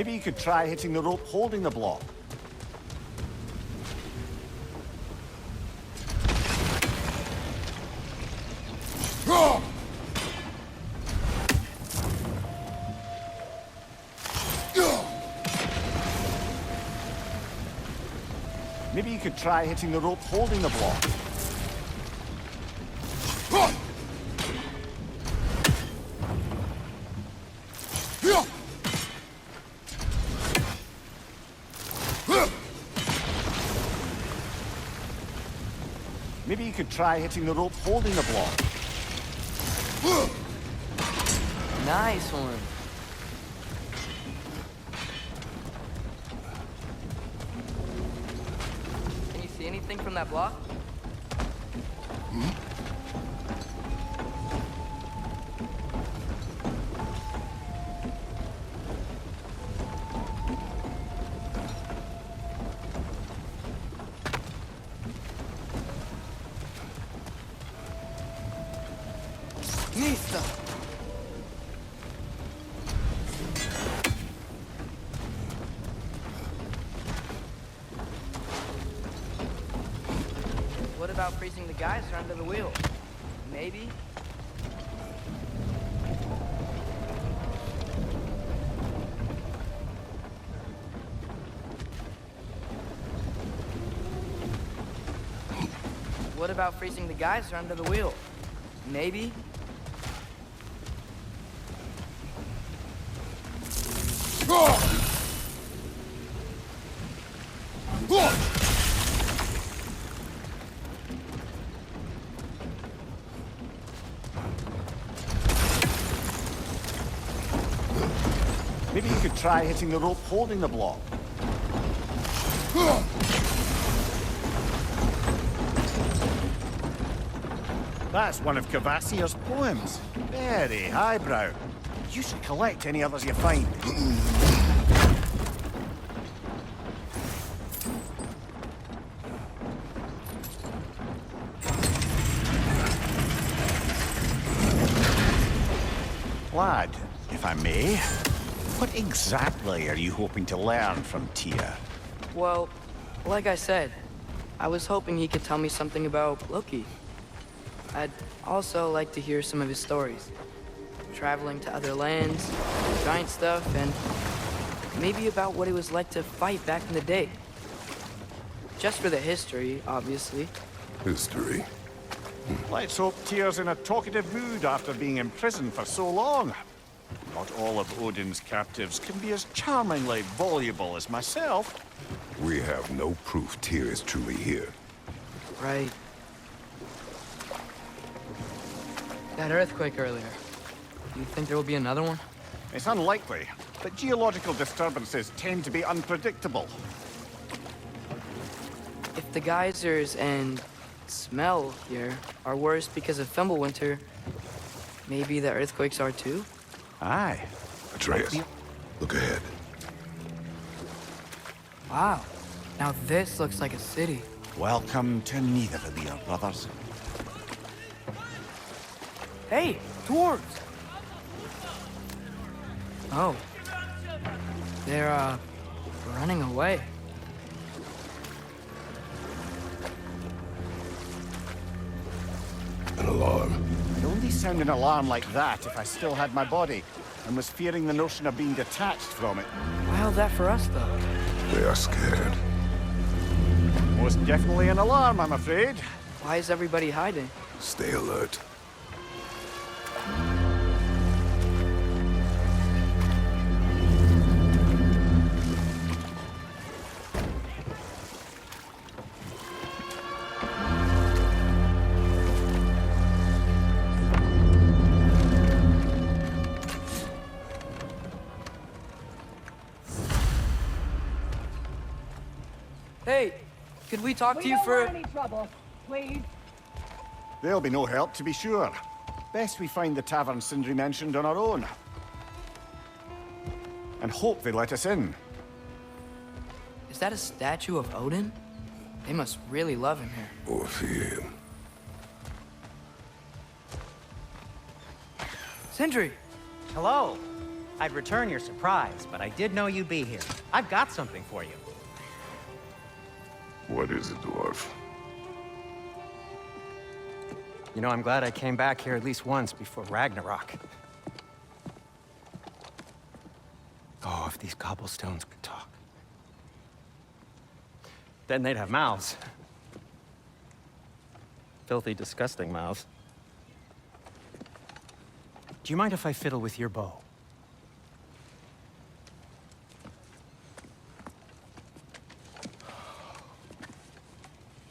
Maybe you could try hitting the rope holding the block. Maybe you could try hitting the rope holding the block. Maybe you could try hitting the rope holding the block. Nice one. Can you see anything from that block? Listo. What about freezing the geyser under the wheel? Maybe? What about freezing the geyser under the wheel? Maybe? Maybe you could try hitting the rope holding the block. That's one of Cavassier's poems. Very highbrow. You should collect any others you find. Lad, if I may, what exactly are you hoping to learn from Tyr? Well, like I said, I was hoping he could tell me something about Loki. I'd also like to hear some of his stories. Traveling to other lands, giant stuff, and maybe about what it was like to fight back in the day. Just for the history, obviously. History. Let's hope Tyr's in a talkative mood after being imprisoned for so long. Not all of Odin's captives can be as charmingly voluble as myself. We have no proof Tyr is truly here. Right. That earthquake earlier. Do you think there will be another one? It's unlikely, but geological disturbances tend to be unpredictable. If the geysers and smell here are worse because of Fimbulwinter, maybe the earthquakes are too? Aye. Atreus, look ahead. Wow. Now this looks like a city. Welcome to Neither, brothers. Hey, dwarves! Oh. They're, running away. An alarm. I'd only sound an alarm like that if I still had my body, and was fearing the notion of being detached from it. How's that for us, though? They are scared. Most definitely an alarm, I'm afraid. Why is everybody hiding? Stay alert. Hey, could we talk to you don't for... want any trouble, please. There'll be no help, to be sure. Best we find the tavern Sindri mentioned on our own. And hope they let us in. Is that a statue of Odin? They must really love him here. Or fear him. Sindri! Hello. I'd return your surprise, but I did know you'd be here. I've got something for you. What is it, dwarf? You know, I'm glad I came back here at least once before Ragnarok. Oh, if these cobblestones could talk. Then they'd have mouths. Filthy, disgusting mouths. Do you mind if I fiddle with your bow?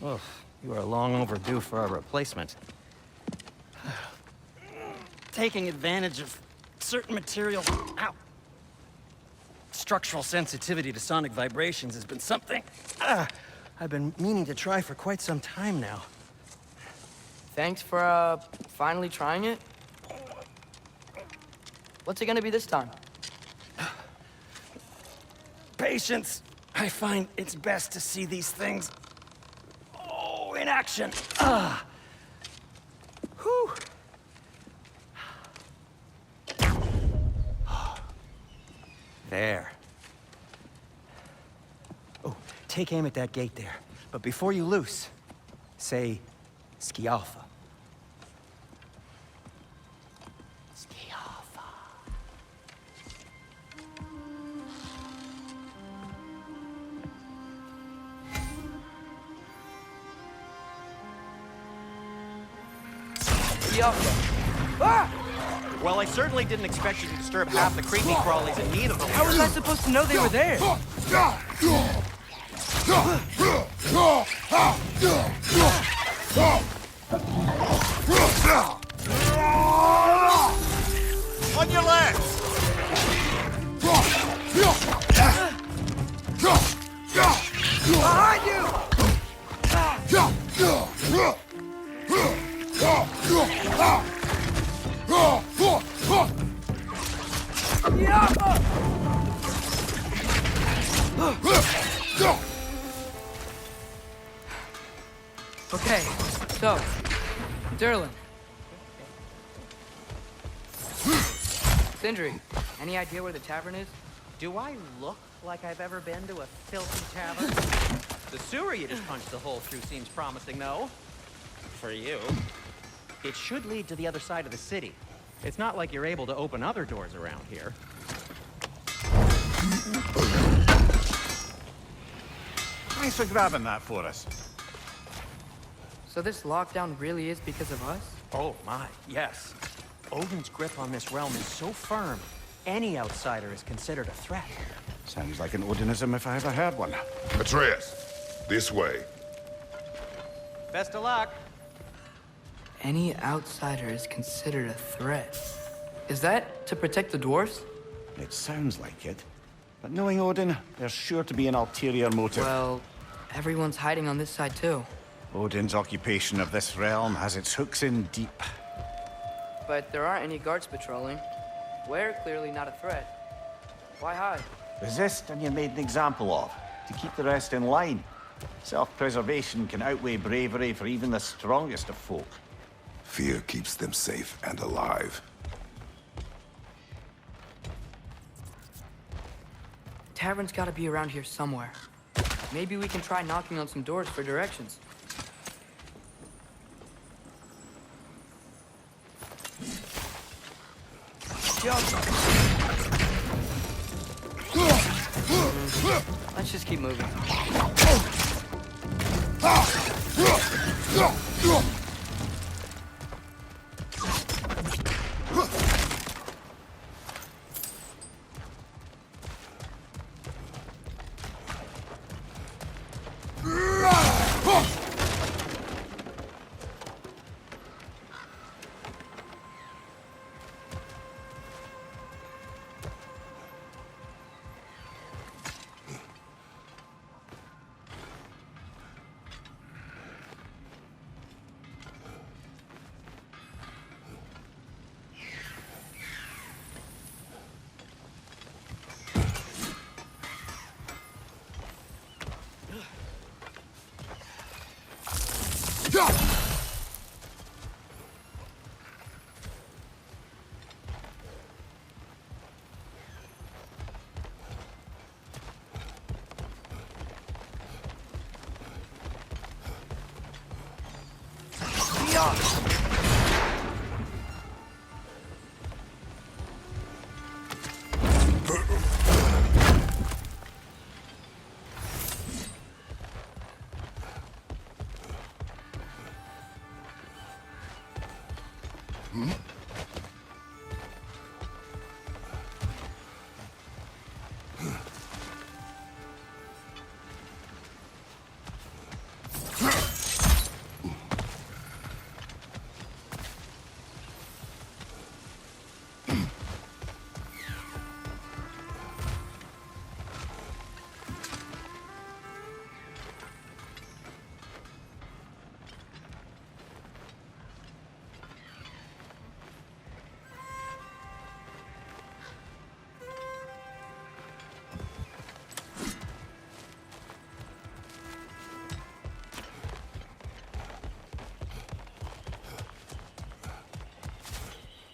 Oh, you are long overdue for a replacement. Taking advantage of certain materials. Ow! Structural sensitivity to sonic vibrations has been something I've been meaning to try for quite some time now. Thanks for, finally trying it. What's it gonna be this time? Patience. I find it's best to see these things, in action. Whew. There. Oh, take aim at that gate there. But before you loose, say, Skialfa. Skialfa. Well, I certainly didn't expect you to disturb half the creepy crawlies in need of them. How was I supposed to know they were there? On your left! Behind you! Okay, so, Durlin. Sindri, any idea where the tavern is? Do I look like I've ever been to a filthy tavern? The sewer you just punched the hole through seems promising, though. For you. It should lead to the other side of the city. It's not like you're able to open other doors around here. Thanks for grabbing that for us. So this lockdown really is because of us? Oh my, yes. Odin's grip on this realm is so firm, any outsider is considered a threat. Sounds like an Odinism if I ever heard one. Atreus, this way. Best of luck. Any outsider is considered a threat. Is that to protect the dwarves? It sounds like it. But knowing Odin, there's sure to be an ulterior motive. Well, everyone's hiding on this side too. Odin's occupation of this realm has its hooks in deep. But there aren't any guards patrolling. We're clearly not a threat. Why hide? Resist and you're made an example of, to keep the rest in line. Self-preservation can outweigh bravery for even the strongest of folk. Fear keeps them safe and alive. Tavern's gotta be around here somewhere. Maybe we can try knocking on some doors for directions. Let's just keep moving.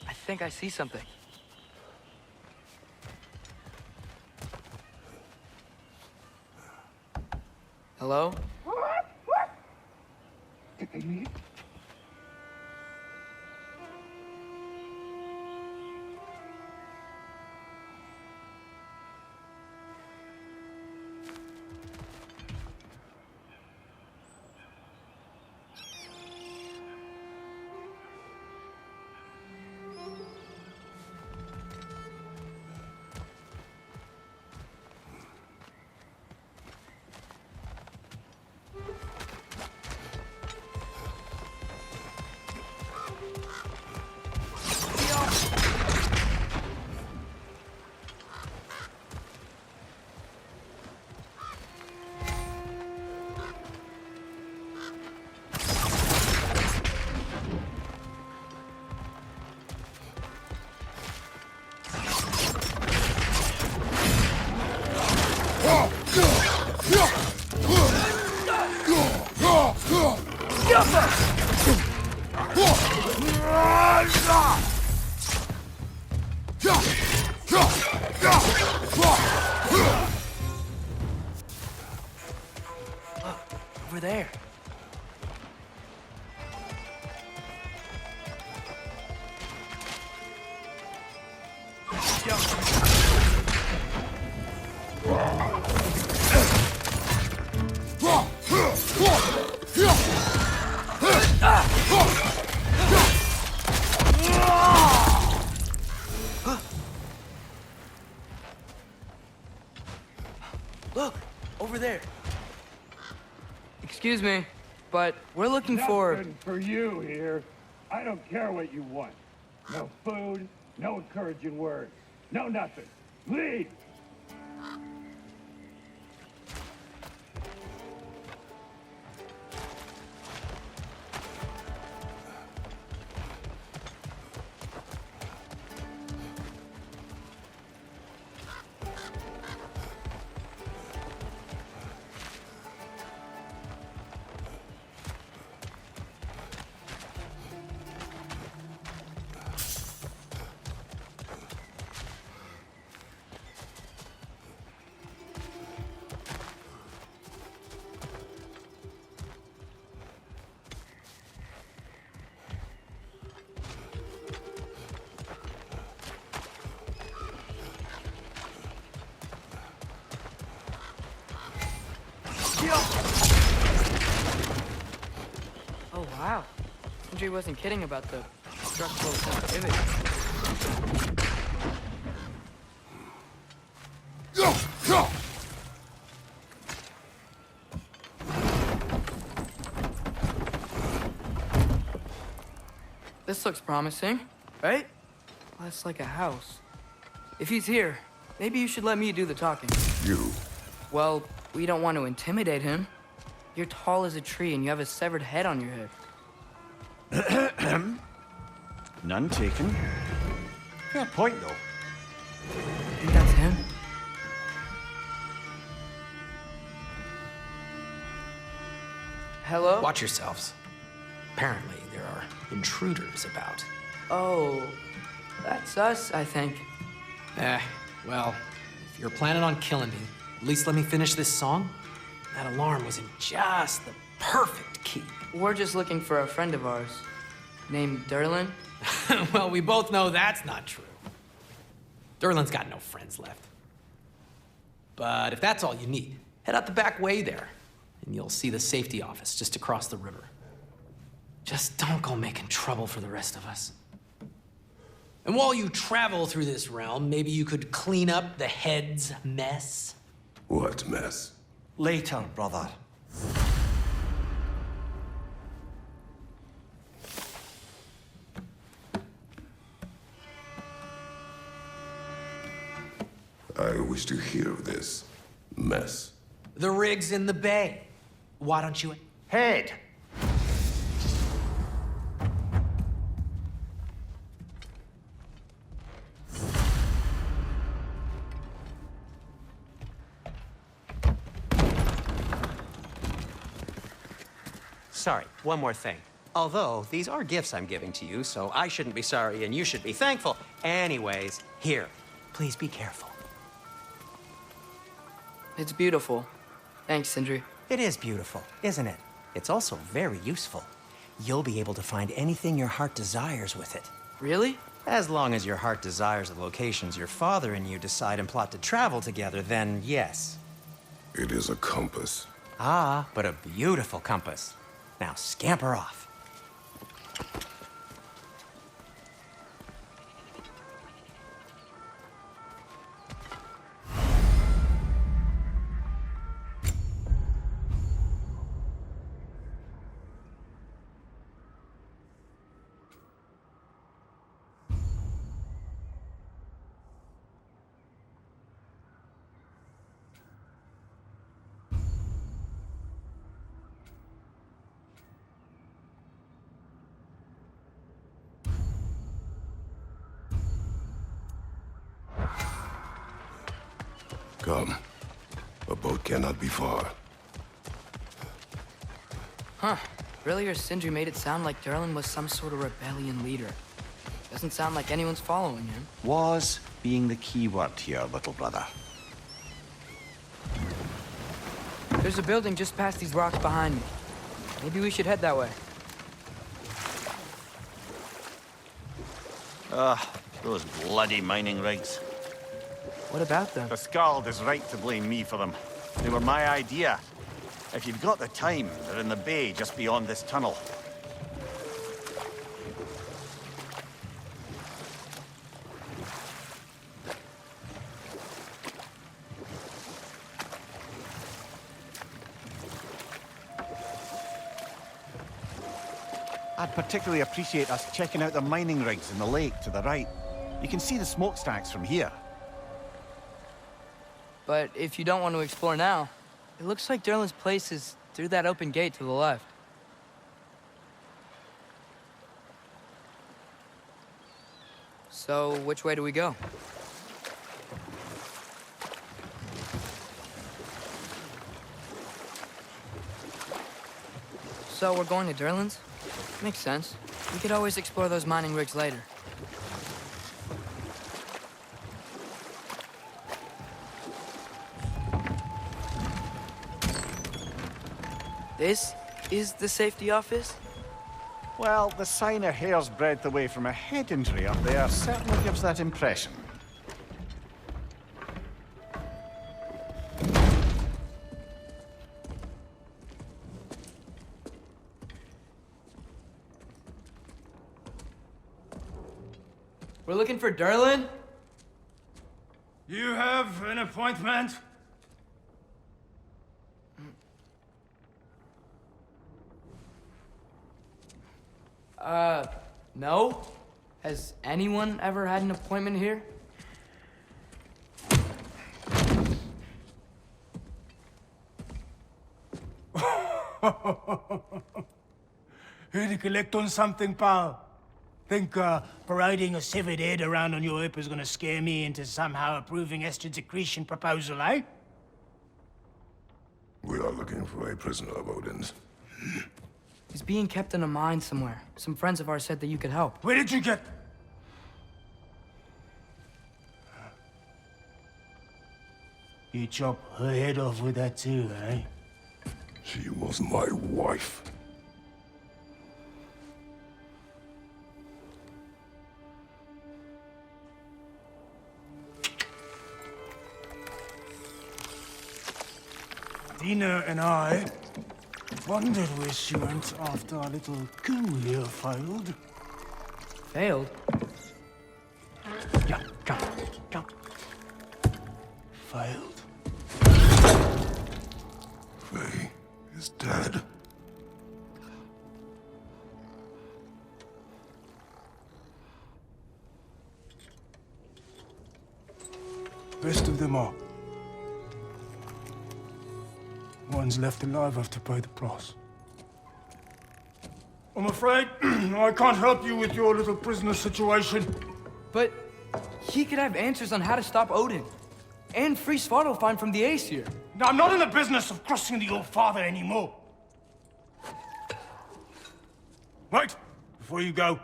I think I see something. Hello? Did they leave? Over there. Look, over there. Excuse me, but we're looking for... Nothing for you here. I don't care what you want. No food, no encouraging words, no nothing. Leave! Oh, wow. Andre wasn't kidding about the structural sensitivity. This looks promising, right? Well, that's like a house. If he's here, maybe you should let me do the talking. You. Well, we don't want to intimidate him. You're tall as a tree and you have a severed head on your head. None taken. Fair point, though. I think that's him. Hello? Watch yourselves. Apparently, there are intruders about. Oh, that's us, I think. Well, if you're planning on killing me, at least let me finish this song. That alarm was in just the perfect key. We're just looking for a friend of ours named Derlin. Well, we both know that's not true. Derlin's got no friends left. But if that's all you need, head out the back way there, and you'll see the safety office just across the river. Just don't go making trouble for the rest of us. And while you travel through this realm, maybe you could clean up the head's mess. What mess? Later, brother. I wish to hear of this mess. The rig's in the bay. Why don't you... Head! Sorry, one more thing. Although, these are gifts I'm giving to you, so I shouldn't be sorry and you should be thankful. Anyways, here, please be careful. It's beautiful. Thanks, Sindri. It is beautiful, isn't it? It's also very useful. You'll be able to find anything your heart desires with it. Really? As long as your heart desires the locations your father and you decide and plot to travel together, then yes. It is a compass. Ah, but a beautiful compass. Now scamper off. Come. A boat cannot be far. Huh. Earlier, Sindri made it sound like Derlin was some sort of rebellion leader. Doesn't sound like anyone's following him. Was being the key word here, little brother. There's a building just past these rocks behind me. Maybe we should head that way. Those bloody mining rigs. What about them? The Skald is right to blame me for them. They were my idea. If you've got the time, they're in the bay just beyond this tunnel. I'd particularly appreciate us checking out the mining rigs in the lake to the right. You can see the smokestacks from here. But if you don't want to explore now, it looks like Derlin's place is through that open gate to the left. So, which way do we go? So, we're going to Derlin's? Makes sense. We could always explore those mining rigs later. This is the safety office? Well, the sign a hair's breadth away from a head injury up there certainly gives that impression. We're looking for Derlin? You have an appointment? No? Has anyone ever had an appointment here? Here to collect on something, pal? Think, parading a severed head around on your hip is gonna scare me into somehow approving Esther's accretion proposal, eh? We are looking for a prisoner of Odin's. He's being kept in a mine somewhere. Some friends of ours said that you could help. Where did you get... You chop her head off with that too, eh? She was my wife. Dina and I wondered where she went after our little coup here failed. Failed? Yeah, come. Failed. Faye is dead. Rest of them are. One's left alive have to pay the price. I'm afraid I can't help you with your little prisoner situation. But he could have answers on how to stop Odin. And free Svartalfheim from the Aesir. Now, I'm not in the business of crossing the old father anymore. Right, before you go.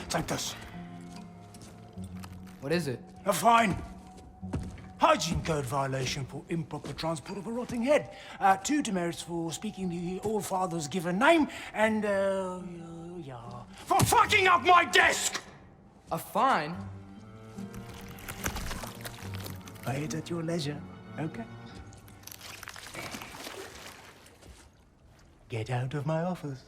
Take this. What is it? A fine. Hygiene code violation for improper transport of a rotting head. 2 demerits for speaking the All-Father's given name, and, yeah, for fucking up my desk! A fine? Pay it at your leisure, okay? Get out of my office.